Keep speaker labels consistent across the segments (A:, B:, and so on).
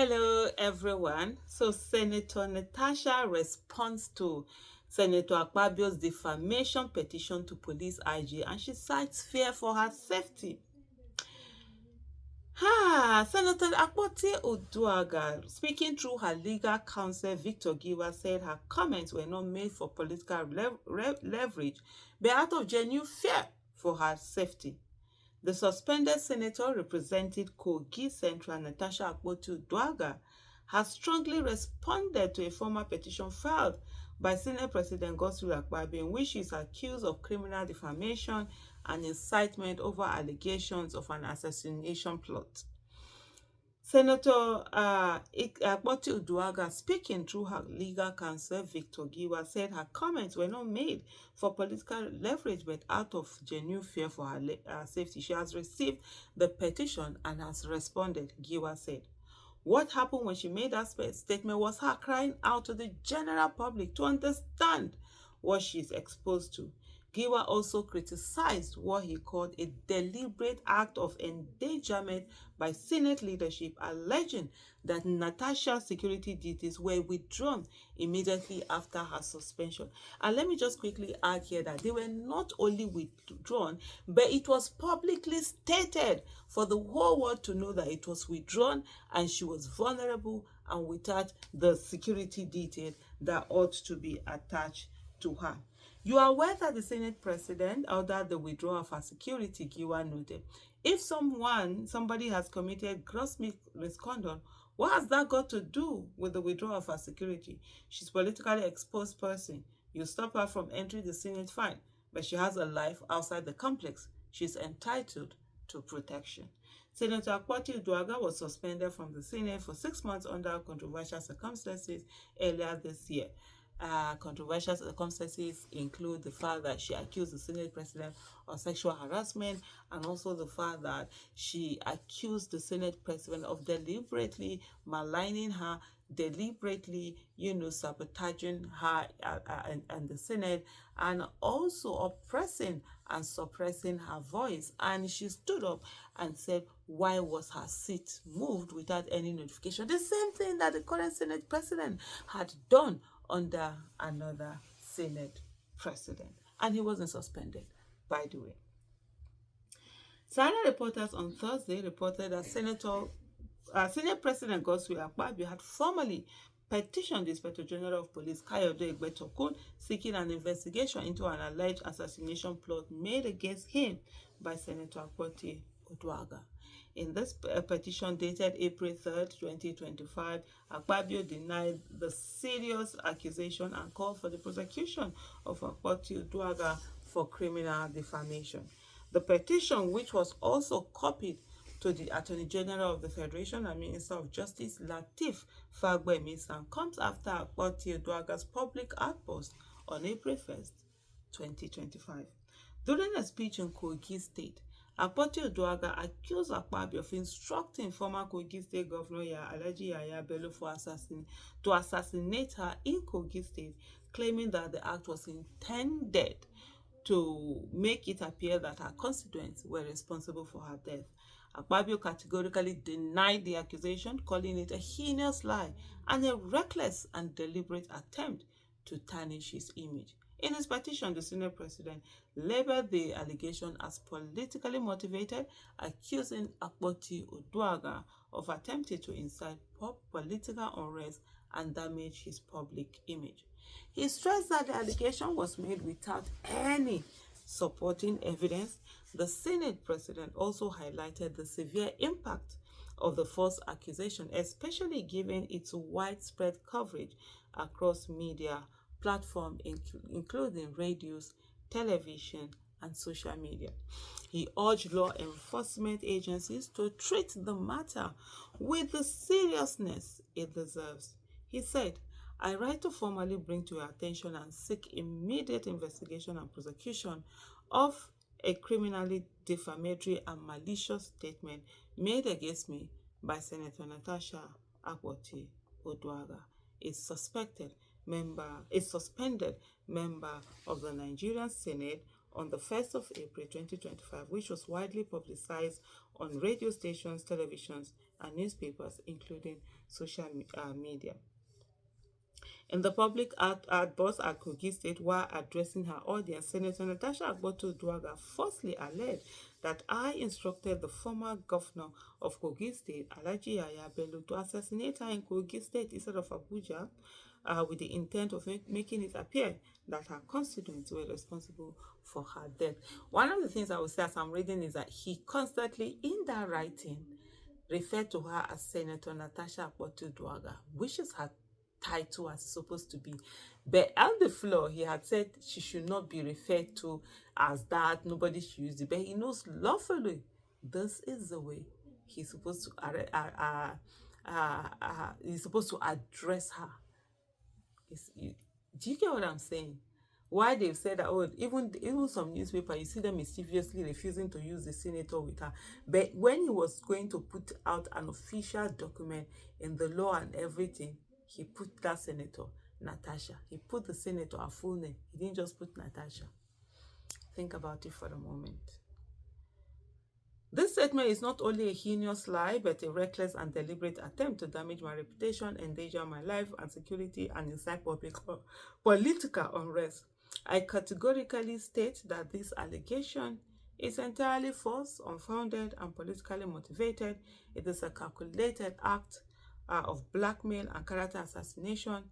A: Hello, everyone. So, Senator Natasha responds to Senator Akpabio's defamation petition to police IG, and she cites fear for her safety. Senator Akpoti Oduaga, speaking through her legal counsel, Victor Giwa, said her comments were not made for political leverage, but out of genuine fear for her safety. The suspended senator represented Kogi Central, Natasha Akpoti Oduaga, has strongly responded to a former petition filed by Senate President Godswill Akpabio in which she is accused of criminal defamation and incitement over allegations of an assassination plot. Senator Akpoti Uduaga, speaking through her legal counsel, Victor Giwa, said her comments were not made for political leverage but out of genuine fear for her safety. She has received the petition and has responded, Giwa said. What happened when she made that statement was her crying out to the general public to understand what she's exposed to. Giwa also criticized what he called a deliberate act of endangerment by Senate leadership, alleging that Natasha's security duties were withdrawn immediately after her suspension. And let me just quickly add here that they were not only withdrawn, but it was publicly stated for the whole world to know that it was withdrawn and she was vulnerable and without the security detail that ought to be attached to her. You are aware that the Senate President ordered the withdrawal of her security, Giwa noted. If somebody has committed gross misconduct, what has that got to do with the withdrawal of her security? She's a politically exposed person. You stop her from entering the Senate, fine, but she has a life outside the complex. She's entitled to protection. Senator Akpoti Uduaga was suspended from the Senate for 6 months under controversial circumstances earlier this year. Controversial circumstances include the fact that she accused the Senate President of sexual harassment and also the fact that she accused the Senate President of deliberately maligning her, deliberately, sabotaging her and the Senate, and also oppressing and suppressing her voice. And she stood up and said, why was her seat moved without any notification? The same thing that the current Senate President had done under another Senate President. And he wasn't suspended, by the way. China reporters on Thursday reported that Senate President Godswill Akpabio had formally petitioned the Inspector General of Police Kayode Egbetokun seeking an investigation into an alleged assassination plot made against him by Senator Akpoti Uduaga. In this petition dated April 3rd, 2025, Akpabio denied the serious accusation and called for the prosecution of Akpoti Uduaga for criminal defamation. The petition, which was also copied to the Attorney General of the Federation and Minister of Justice Lateef Fagbemi-San, comes after Akpoti Uduaga's public outburst on April 1st, 2025. During a speech in Kogi State, Akpoti Uduaga accused Akpabio of instructing former Kogi State Governor Alhaji Yahaya Bello to assassinate her in Kogi State, claiming that the act was intended to make it appear that her constituents were responsible for her death. Akpabio categorically denied the accusation, calling it a heinous lie and a reckless and deliberate attempt to tarnish his image. In his petition, the Senate President labeled the allegation as politically motivated, accusing Akpoti Uduaga of attempting to incite political unrest and damage his public image. He stressed that the allegation was made without any supporting evidence. The Senate President also highlighted the severe impact of the false accusation, especially given its widespread coverage across media platforms, including radios, television, and social media. He urged law enforcement agencies to treat the matter with the seriousness it deserves. He said, I write to formally bring to your attention and seek immediate investigation and prosecution of a criminally defamatory and malicious statement made against me by Senator Natasha Akpoti Uduaga, a suspended member of the Nigerian Senate on the 1st of April 2025, which was widely publicized on radio stations, televisions, and newspapers, including social media. In the public outburst at Kogi State while addressing her audience, Senator Natasha Akpabio falsely alleged that I instructed the former governor of Kogi State, Alhaji Yahaya Bello, to assassinate her in Kogi State instead of Abuja, with the intent of making it appear that her constituents were responsible for her death. One of the things I would say as I'm reading is that he constantly, in that writing, referred to her as Senator Natasha Akpabio, which is her title as supposed to be. But on the floor, he had said she should not be referred to as that. Nobody should use it. But he knows lawfully this is the way he's supposed to address her. Do you get what I'm saying? Why they've said that, oh, even some newspaper, you see them mischievously refusing to use the senator with her. But when he was going to put out an official document in the law and everything, he put that senator, Natasha. He put the senator, her full name. He didn't just put Natasha. Think about it for a moment. This statement is not only a heinous lie, but a reckless and deliberate attempt to damage my reputation, endanger my life and security, and incite political unrest. I categorically state that this allegation is entirely false, unfounded, and politically motivated. It is a calculated act of blackmail and character assassination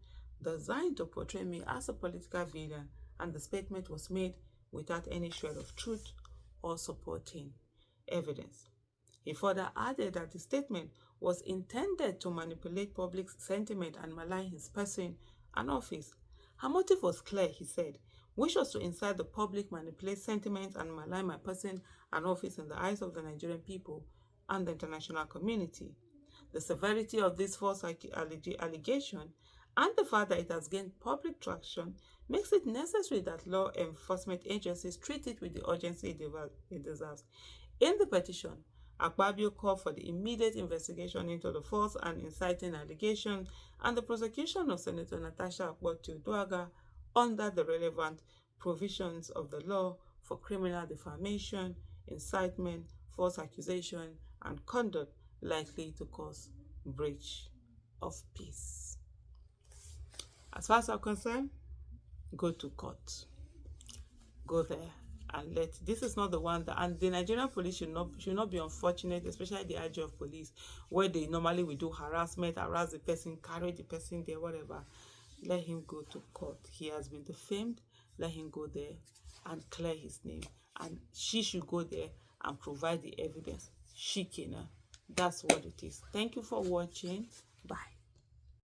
A: designed to portray me as a political villain, and the statement was made without any shred of truth or supporting evidence. He further added that the statement was intended to manipulate public sentiment and malign his person and office. Her motive was clear, he said, which was to incite the public, manipulate sentiments, and malign my person and office in the eyes of the Nigerian people and the international community. The severity of this false allegation and the fact that it has gained public traction makes it necessary that law enforcement agencies treat it with the urgency it deserves. In the petition, Akpabio called for the immediate investigation into the false and inciting allegations and the prosecution of Senator Natasha Akpabio under the relevant provisions of the law for criminal defamation, incitement, false accusation, and conduct likely to cause breach of peace. As far as I'm concerned, go to court. Go there and this is not the one that, and the Nigerian police should not be unfortunate, especially the IG of police, where they normally will do harassment, harass the person, carry the person there, whatever. Let him go to court. He has been defamed. Let him go there and clear his name. And she should go there and provide the evidence. Shikina. That's what it is. Thank you for watching. Bye.